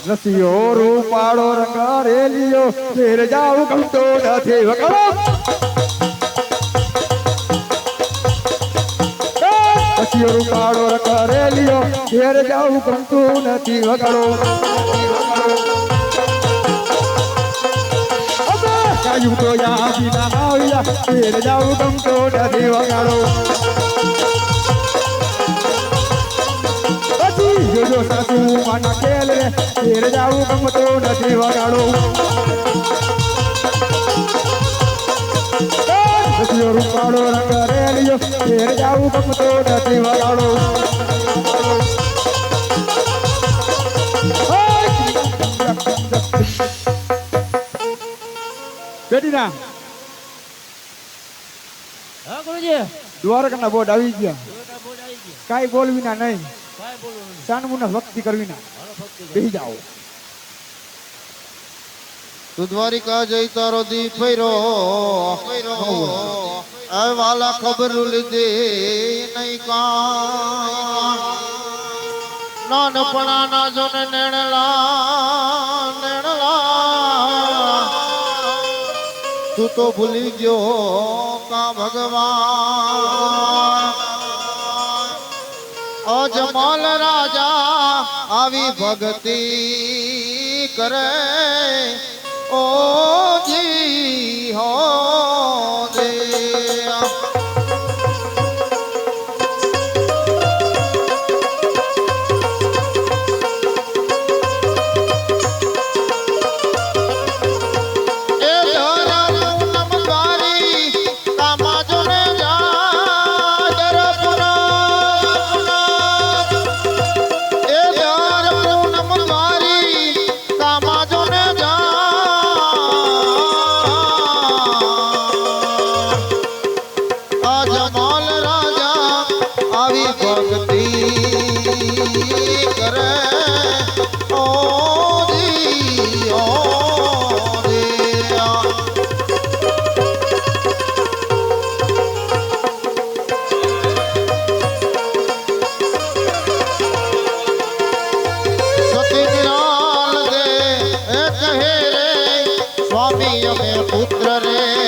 રસિયો રૂપાળો રંગ રેલિયો ઘેર જાઉં ગમતો નથી વગડો રસિયો રૂપાળો રંગ રેલિયો ઘેર જાઉં ગમતું નથી વગડો કાયું તો યાદી ના આવ્યા ઘેર જાઉં ગમતો નથી વગડો જો સાસુ માના ખેલ રે ઘેર જાવું ગમતો નથી વગાડો રસિયો રૂપાળો રંગ રેલિયો ઘેર જાવું ગમતો નથી વગાડો બેટીના હા ગુરુજી દ્વારકાના બોર્ડ આવી ગયા કાઈ બોલવી ના નહીં સાનમુના ભક્તિ કરવી ના બેહી જાઓ તું દ્વારિકા જઈ તારો દી ફેરો આ વાલા ખબર લીધી નહીં કા નાનપણાના જોને નેણલા તું તો ભૂલી ગયો કા ભગવાન અજમલ રાજા આવી ભક્તિ કરે ઓ જી હો દે પુત્ર રે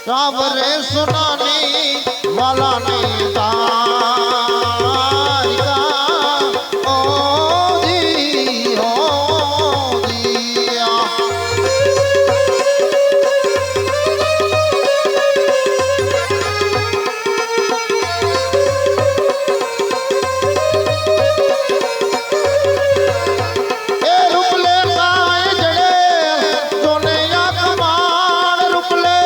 સાવરે સુનાની વાલાની તારિકા ઓ જી હો દિયા એ રૂપલે કાય જડે સોનૈયા કમાણ રૂપલે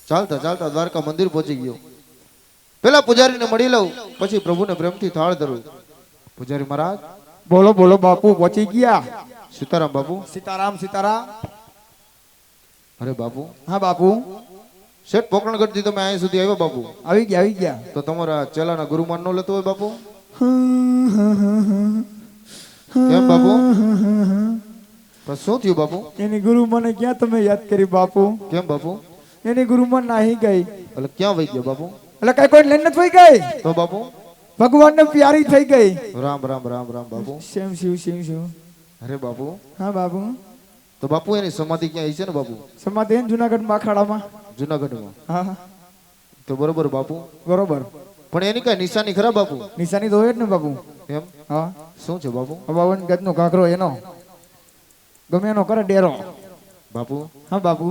ચાલતા ચાલતા દ્વારકા મંદિર પહોંચી ગયો પેલા પૂજારીને મળી લઉં પછી પ્રભુને પ્રેમથી થાળ ધરું પૂજારી મહારાજ બોલો બોલો બાપુ પહોંચી ગયા સીતારામ બાપુ સીતારામ સીતારામ અરે બાપુ હા બાપુ શેઠ પોકરણગઢથી તમે અહીં સુધી આવ્યા બાપુ, આવી ગયા તો તમારા ચેલાના ગુરુમાન નો લેતો હોય બાપુ? કેમ બાપુ? પણ શું થયું બાપુ? એની ગુરુ મને ક્યાં તમે યાદ કરી બાપુ? કેમ બાપુ? એની ગુરુ મને નાહી ગઈ. એટલે ક્યાં વહી ગયા બાપુ? એટલે કઈ કોઈ લઈને નથી ગઈ, તો બાપુ ભગવાન ને પ્યારી થઈ ગઈ. રામ રામ રામ રામ બાપુ. શિવ શિવ શિવ શિવ. અરે બાપુ, હા બાપુ. તો બાપુ એની સમાધિ ક્યાં છે ને બાપુ? સમાધિ જુનાગઢ માં અખાડામાં. જુનાગઢમાં? હા તો બરોબર બાપુ, બરોબર. પણ એની કઈ નિશાની ખરા બાપુ? નિશાની તો હોય જ ને બાપુ. એમ? હા. શું છે બાપુ? 52 ગજનો ઘાઘરો એનો, ગમે એનો કરે ડેરો. બાપુ હા બાપુ.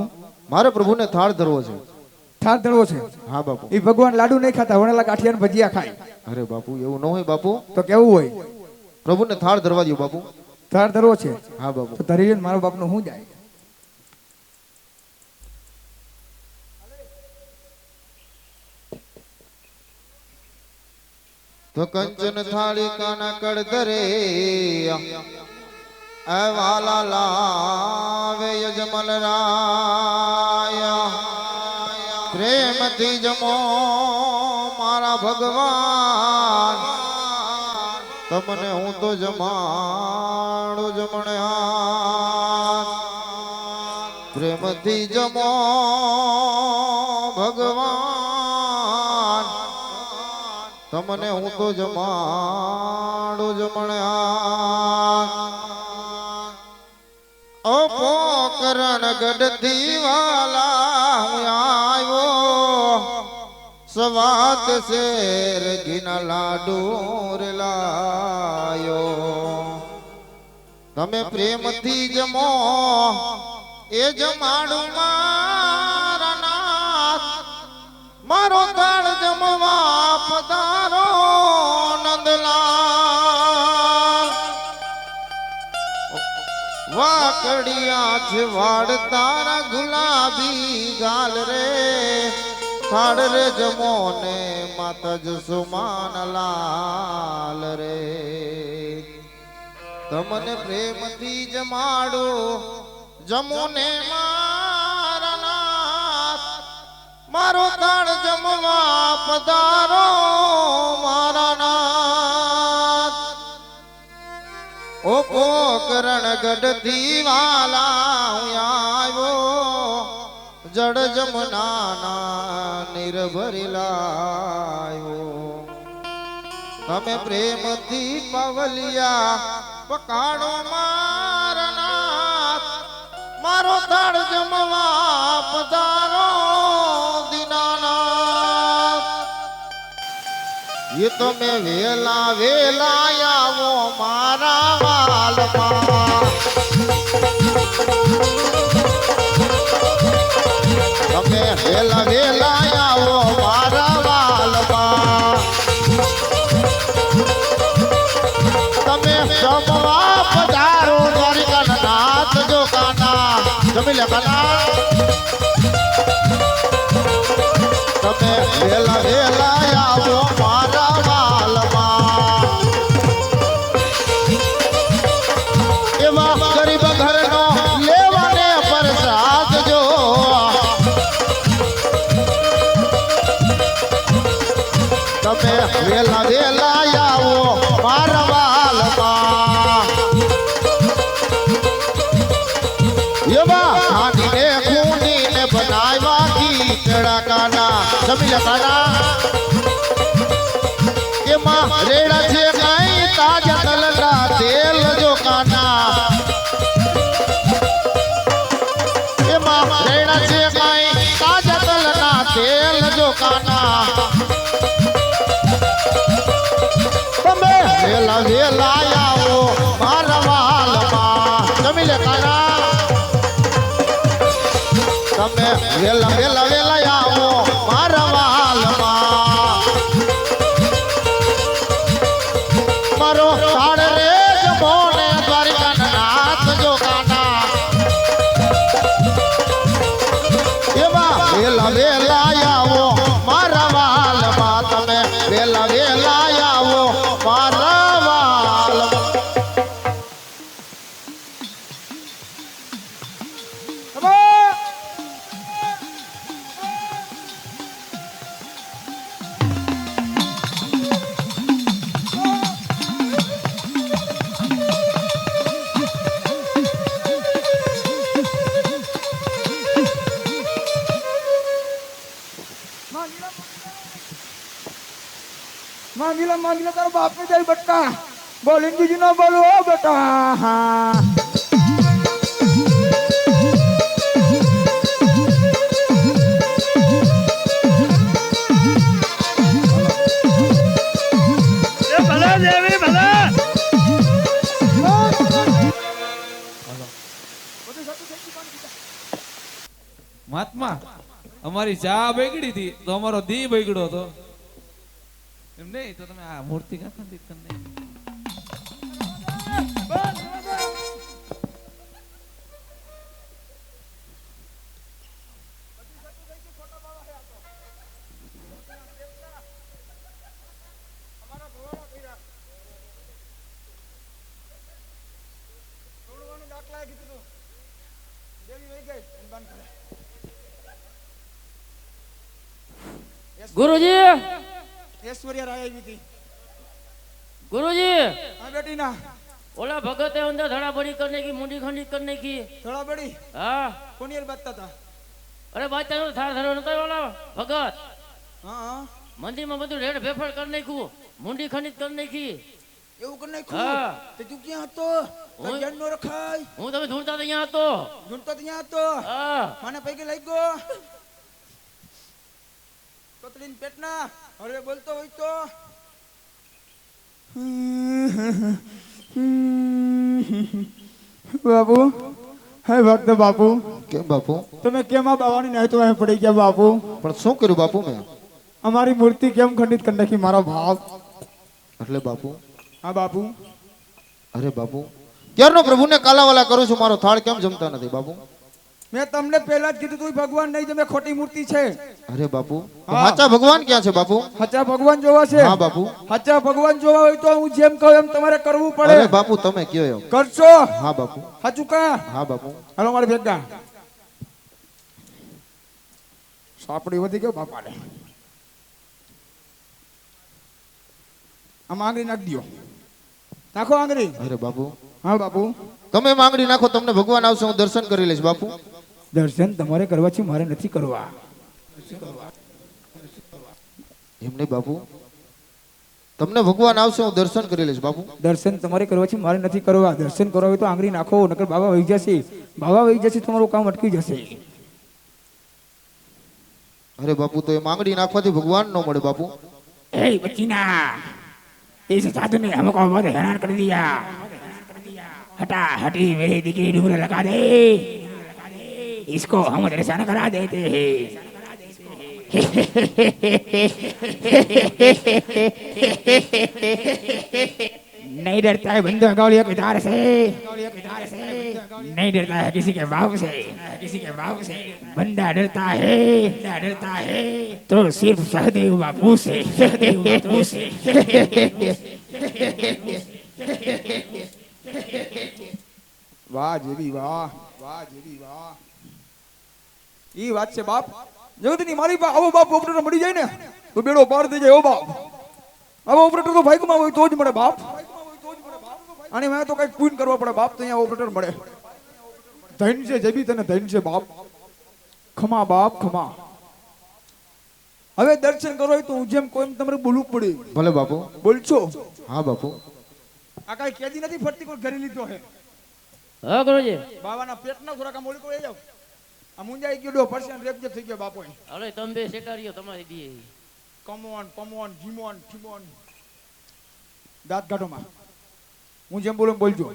મારે પ્રભુને થાળ ધરવો છે. થાળ ધરવો છે? હા બાપુ. એ ભગવાન લાડુ નહીં ખાતા, વણેલા ગાંઠિયા ને ભજીયા ખાય. અરે બાપુ એવું ન હોય બાપુ. તો કેવું હોય? પ્રભુને થાળ ધરવા દો બાપુ. થાળ ધરવો છે? હા બાપુ. તો ધરી મારો બાપનું શું જાય? તો કંચન થાળી કાના કડધરે વાલા લાવે યજમલ રાય, પ્રેમથી જમો મારા ભગવાન, તમને હું તો જમાડું જમણ્યા. પ્રેમથી જમો ભગવાન, તમને હું તો જમાડું જમણ્યા. ઓ પોકરણ ગઢથી વાલા હું આવ્યો, સવાત શેર ઘીના લાડુ રે લાયો. તમે પ્રેમથી જમો એ જમાડું મારા નાથ, મારો તાળ જમવા પધારો નંદલાલ. વાકડિયા છે વાડ તારા ગુલાબી ગાલ રે, થાળ રે જમો ને માતા જસુમાન લાલ રે. તમને પ્રેમથી જમાડો જમો ને મારા નાથ, મારો તાળ જમવા પધારો મારા નાથ. ઓ પોકરણ ગઢથી વાલા હું આવ્યો, જડ જમનાના નિર્ભરી લાયો. તમે પ્રેમથી પવલિયા પકાડો મારા નાથ, મારો તાળ જમવા પધારો દીનાનાથ. એ તો મેં વેલા વેલા આવો મારા વાલમાં, તમે વેલા વેલા આવો મારા વાલમાં. તમે જમવા પધારો દ્વારિકાના નાથ જો કાના, જમી લે કાના. તમે વેલા વેલા આવો મારા વાલમાં. એવા ગરીબ ઘરનો લેવાને પ્રસાદ જો, તમે વેલા વેલા આવો મારા વાલમાં. એવા ખાંડીને ખૂંડીને બનાવ્યા ખીચડા કાના, જમી લે કાના. એમાં રેડા છે કઈ તાજા તલના તેલ જો કાના, એમાં રેડા છે કઈ તાજા તલના તેલ જો કાના. તમે વેલા વેલા આવો મારા વાલમાં, જમી લે કાના. તમે વેલા વેલા વેલા આવો મારા વાલમાં. મારો તાળ રે જમો ને દ્વારિકાના નાથ જો કાના. એવા વેલા વેલા આવો મારા વાલમાં, તમે વેલા વેલા આવો મારા વાલમાં. માંગીને તારો બાપ ને જાય બટકા બોલ ઇન્દુજી નો બોલો બેટા હા ભલા દેવી ભલા મહાત્મા અમારી ચા બગડી હતી તો અમારો દી બગડ્યો હતો એમ નહીં તો તમે આ મૂર્તિ કાકા દી તને ગુરુજી ऐश्वर्या राय આવી હતી गुरुजी હા બેટી ના ओला भगत है अंदर धड़ा बड़ी करने की मुंडी खंडी करने की થોડા બડી हाँ કોની યાર બાતતા હતા अरे बात तो थार धरो नता वाला भगत હા હા मंदिर में બધું રેડ ફેફડ करने को मुंडी खंडित करने की એવું કરી નાખ્યું હા તે તું ક્યાં હતો તાર ધ્યાન નો રખાય હું તમે ઢૂંઢતા તો અહીંયા હતો ઢૂંઢતો ત્યાં હતો હા મને પૈકી લઈ ગયો તોતડીન પેટના હવે બોલતો હોય તો બાપુ હે ભક્ત બાપુ કેમ બાપુ તમે કેમ આ બાવાની નહીં તો અહીં પડી ગયા બાપુ પણ શું કર્યું બાપુ મેં અમારી મૂર્તિ કેમ ખંડિત કરી નાખી મારો ભાવ એટલે બાપુ હા બાપુ અરે બાપુ ક્યારનો પ્રભુને કાલાવાલા કરું છું મારો થાળ કેમ જમતા નથી બાપુ મેં તમને પહેલા જ કીધું તું ભગવાન નહીં જમે ખોટી મૂર્તિ છે અરે બાપુ તો હા. સાચા ભગવાન ક્યાં છે બાપુ સાચા ભગવાન જોવા છે હા બાપુ સાચા ભગવાન જોવા હોય તો હું જેમ કહું એમ તમારે કરવું પડે અરે બાપુ તમે કયો એમ કરશો હા બાપુ સાચું કા હા બાપુ હાલો મારે ભેગા સાપડી વધી ગયો બાપાને આમ આંગળી નાખ દો નાખો આંગળી અરે બાપુ હા બાપુ તમે માંગણી નાખો તમને ભગવાન આવશે હું દર્શન કરી લઈશ બાપુ દર્શન તમારે કરવા છે મારે નથી કરવા એમ નહીં બાપુ તમને ભગવાન આવશે હું દર્શન કરી લઈશ બાપુ દર્શન તમારે કરવા છે મારે નથી કરવા દર્શન કરવા હોય તો આંગળી નાખો નકર બાબા વહી જશે બાબા વહી જશે તમારું કામ અટકી જશે અરે બાપુ તો એ માંગણી નાખવાથી ભગવાન ન મળે બાપુ ए बच्चीना इस साधु ने हमको बहुत हैरान कर दिया हटा हटी मेरी दिखी ढूंढ लगा दे इसको हम दर्शन करा देते हैं नहीं डरता है बंदो गौलियों के धार से नहीं डरता है किसी के बाप से बंदा डरता है तो सिर्फ सहदेव बापू से वाह जेबी वाह ई बात से बाप जगतनी मारी बा आवो बाप ऑपरेटर मળી જાય ને તો બેડો પાર થઈ જાય ઓ બાપ આવો ઓપરેટર તો ભાઈક માં હોય તો જ મળે બાપ અને મેં તો કઈ પૂન કરવા પડે બાપ તો અહીંયા ઓપરેટર મળે ધૈન છે જેબી તને ધૈન છે બાપ ખમા બાપ ખમા હવે દર્શન કરો હોય તો હું જેમ કોઈ તમારે બોલવું પડે ભલે બાપુ બોલશો હા બાપુ આ કઈ કેદી નથી ફરતી કોઈ ઘરે લીધો હે હા ગુરુજી બાવાના પેટના થોડાક આમ ઓલી કોઈ જાવ આ મુંજાઈ ગયો ડો પરસેન્ટ રેપ થઈ ગયો બાપો અરે તમે બે શેકારીઓ તમારી દીએ કમોન પમોન જીમોન ઠીમોન દાંત કાઢો માં હું જેમ બોલું બોલજો